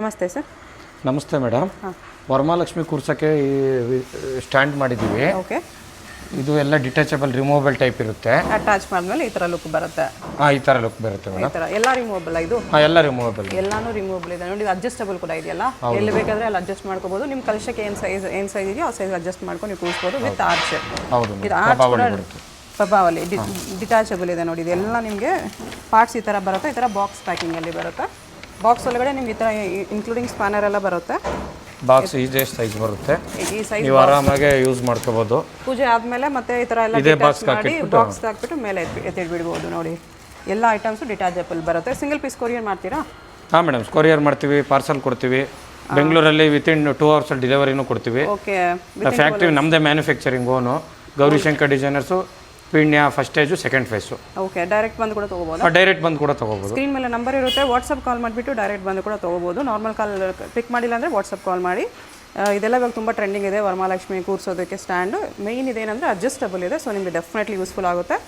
ನಮಸ್ತೆ ಸರ್. ನಮಸ್ತೆ madam. Varamahalakshmi ಕೂರ್ಸೋಕ್ಕೆ stand ಮಾಡಿದ್ದೀವಿ. ಓಕೆ. ಇದು ಎಲ್ಲ ಡಿಟ್ಯಾಚಬಲ್ ರಿಮೂವಬಲ್ ಟೈಪ್ ಇರುತ್ತೆ. ಅಟ್ಯಾಚ್ ಮಾಡಿದ್ಮೇಲೆ ಈ ಥರ ಲುಕ್ ಬರುತ್ತೆ. ಈ ಥರ ಲುಕ್ ಬರುತ್ತೆ ಮೇಡಮ್. ಈ ಥರ ಎಲ್ಲ ರಿಮೂವಬಲ್ ಇದು? ಎಲ್ಲ ರಿಮೂವಬಲ್. ಎಲ್ಲಾನು ರಿಮೂವಬಲ್ ಇದೆ ನೋಡಿ. ಇದು ಅಡ್ಜಸ್ಟಬಲ್ ಕೂಡ ಇದೆಯಲ್ಲ, ಎಲ್ಲಿ ಬೇಕಾದ್ರೆ ಅಲ್ಲಿ ಅಡ್ಜಸ್ಟ್ ಮಾಡ್ಕೋಬಹುದು. ನಿಮ್ಮ ಕಲಶಕ್ಕೆ ಏನು ಸೈಜ್ ಇದೆಯೋ ಆ ಸೈಜ್ ಅಡ್ಜಸ್ಟ್ ಮಾಡ್ಕೊಂಡು ನೀವು ಕೂರಿಸ್ಬೋದು ವಿತ್ ಆರ್ಚ್. ಹೌದು. ಇದು ಆರ್ಚ್ ಕೂಡ ಪ್ರಭಾವಲಿ ಡಿಟ್ಯಾಚಬಲ್ ಇದೆ ನೋಡಿ. ಇದೆಲ್ಲ ನಿಮಗೆ ಪಾರ್ಟ್ಸ್ ಈ ಥರ ಬರುತ್ತೆ. ಈ ಥರ ಬಾಕ್ಸ್ ಪ್ಯಾಕಿಂಗಲ್ಲಿ ಬರುತ್ತೆ. ಬಾಕ್ಸ್ ಒಳಗಡೆ ನಿಮ್ಗೆ ಈ ಥರ ಇನ್ಕ್ಲೂಡಿಂಗ್ ಸ್ಪ್ಯಾನರ್ ಎಲ್ಲ ಬರುತ್ತೆ. ಬಾಕ್ಸ್ ಈಜೆ ಸೈಜ್ ಬರುತ್ತೆ. ಈ ಸೈಜ್ ನೀವು ಆರಾಮಾಗಿ ಯೂಸ್ ಮಾಡ್ಕೋಬಹುದು. ಪೂಜೆ ಆದಮೇಲೆ ಮತ್ತೆ ಈ ಥರ ಎಲ್ಲ ಡಿಟ್ಯಾಚ್ ಮಾಡಿ ಬಾಕ್ಸ್ ಹಾಕ್ಬಿಟ್ಟು ಮೇಲೆ ಎತ್ತಿಡ್ಬಿಡ್ಬೋದು ನೋಡಿ. ಎಲ್ಲ ಐಟಮ್ಸು ಡಿಟ್ಯಾಚಬಲ್ ಬರುತ್ತೆ. ಸಿಂಗಲ್ ಪೀಸ್ ಕೊರಿಯರ್ ಮಾಡ್ತೀರಾ? ಹಾಂ ಮೇಡಮ್, ಕೊರಿಯರ್ ಮಾಡ್ತೀವಿ, ಪಾರ್ಸಲ್ ಕೊಡ್ತೀವಿ. ಬೆಂಗಳೂರಲ್ಲಿ ವಿತಿನ್ 2 hours ಡೆಲಿವರಿನೂ ಕೊಡ್ತೀವಿ. ಓಕೆ. ಫ್ಯಾಕ್ಟ್ರಿ ನಮ್ಮದೇ manufacturing own. Gaurishankar designers, Peenya first stage, second phase. Okay. Direct ಬಂದು ಕೂಡ ತೊಗೋಬೋದು? ಡೈರೆಕ್ಟ್ ಬಂದು ಕೂಡ ತೊಗೋಬೋದು. ಸ್ಕ್ರೀನ್ ಮೇಲೆ ನಂಬರ್ ಇರುತ್ತೆ. ವಾಟ್ಸಪ್ ಕಾಲ್ ಮಾಡಿಬಿಟ್ಟು ಡೈರೆಕ್ಟ್ ಬಂದು ಕೂಡ ತೊಗೋಬೋದು. ನಾರ್ಮಲ್ ಕಾಲ್ ಪಿಕ್ ಮಾಡಿಲ್ಲ ಅಂದರೆ ವಾಟ್ಸಪ್ ಕಾಲ್ ಮಾಡಿ. ಇದೆಲ್ಲ ಇವಾಗ ತುಂಬ ಟ್ರೆಂಡಿಂಗ್ ಇದೆ ವರಮಹಾಲಕ್ಷ್ಮಿ ಕೂರಿಸೋದಕ್ಕೆ ಸ್ಟ್ಯಾಂಡ್. ಮೇಯ್ನ್ ಇದೇನಂದರೆ ಅಡ್ಜಸ್ಟಬಲ್ ಇದೆ. ಸೊ ನಿಮಗೆ ಡೆಫಿನೆಟ್ಲಿ ಯೂಸ್ಫುಲ್ ಆಗುತ್ತೆ.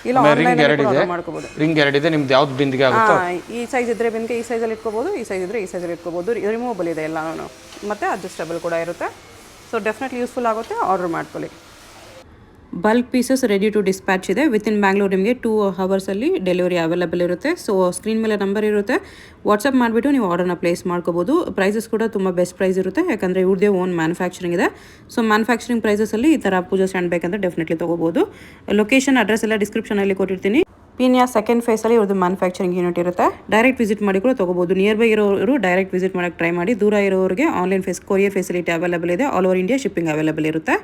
ಇಲ್ಲ ಆನ್ಲೈನ್ ಮಾಡ್ಕೋಬೋದು. ರಿಂಗ್ ಎರಡಿದೆ. ನಿಮ್ದು ಯಾವ್ದು ಬಿಂದಿಗೆ ಆಗುತ್ತೋ ಈ ಸೈಜ್ ಇದ್ದರೆ ಬಿಂದಿಗೆ ಈ ಸೈಜಲ್ಲಿ ಇಟ್ಕೋಬೋದು, ಈ ಸೈಜ್ ಇದ್ದರೆ ಈ ಸೈಜಲ್ಲಿ ಇಟ್ಕೋಬೋದು. ರಿಮೂವಬಲ್ ಇದೆ ಎಲ್ಲನೂ, ಮತ್ತು ಅಡ್ಜಸ್ಟಬಲ್ ಕೂಡ ಇರುತ್ತೆ. ಸೊ ಡೆಫಿನೆಟ್ಲಿ ಯೂಸ್ಫುಲ್ ಆಗುತ್ತೆ. ಆರ್ಡರ್ ಮಾಡ್ಕೊಳ್ಳಿ. Bulk pieces ready to dispatch ಇದೆ. ವಿತಿನ್ ಬ್ಯಾಂಗ್ಳೂರ್ ನಿಮಗೆ 2 hours ಡೆಲಿವರಿ ಅವೈಲೇಬಲ್ ಇರುತ್ತೆ. ಸೊ ಸ್ಕ್ರೀನ್ ಮೇಲೆ ನಂಬರ್ ಇರುತ್ತೆ. ವಾಟ್ಸಪ್ ಮಾಡಿಬಿಟ್ಟು ನೀವು ಆರ್ಡರ್ನ ಪ್ಲೇಸ್ ಮಾಡ್ಕೋಬೋದು. ಪ್ರೈಸಸ್ ಕೂಡ ತುಂಬ ಬೆಸ್ಟ್ ಪ್ರೈಸ್ ಇರುತ್ತೆ, ಯಾಕಂದರೆ ಇವ್ರದೇ ಓನ್ ಮ್ಯಾನುಫ್ಯಾಕ್ಚರಿಂಗ್ ಇದೆ. ಸೊ ಮ್ಯಾನುಫ್ಯಾಕ್ಚರಿಂಗ್ ಪ್ರೈಸಸಲ್ಲಿ ಈ ಥರ ಪೂಜಾ ಸ್ಟ್ಯಾಂಡ್ ಬೇಕಂದ್ರೆ ಡೆಫಿನೆಟ್ಲಿ ತೊಗೋಬೋದು. ಲೊಕೇಶನ್ ಅಡ್ರೆಸ್ ಎಲ್ಲ ಡಿಸ್ಕ್ರಿಪ್ಷನಲ್ಲಿ ಕೊಟ್ಟಿರ್ತೀನಿ. ಪೀಣ್ಯ ಸೆಕೆಂಡ್ ಫೇಸಲ್ಲಿ ಇವ್ರದ್ದು ಮ್ಯಾನುಫ್ಯಾಕ್ಚರಿಂಗ್ ಯೂನಿಟ್ ಇರುತ್ತೆ. ಡೈರೆಕ್ಟ್ ವಿಸಿಟ್ ಮಾಡಿ ಕೂಡ ತೊಗೋಬೋದು. ನಿಯರ್ ಬೈ ಇರೋರು ಡೈರೆಕ್ಟ್ ವಿಸಿಟ್ ಮಾಡೋಕ್ಕೆ ಟ್ರೈ ಮಾಡಿ. ದೂರ ಇರೋರಿಗೆ ಆನ್ಲೈನ್ ಕೊರಿಯರ್ ಫೆಸಿಲಿಟಿ ಅವೈಲೇಬಲ್ ಇದೆ. All over India shipping available ಇರುತ್ತೆ.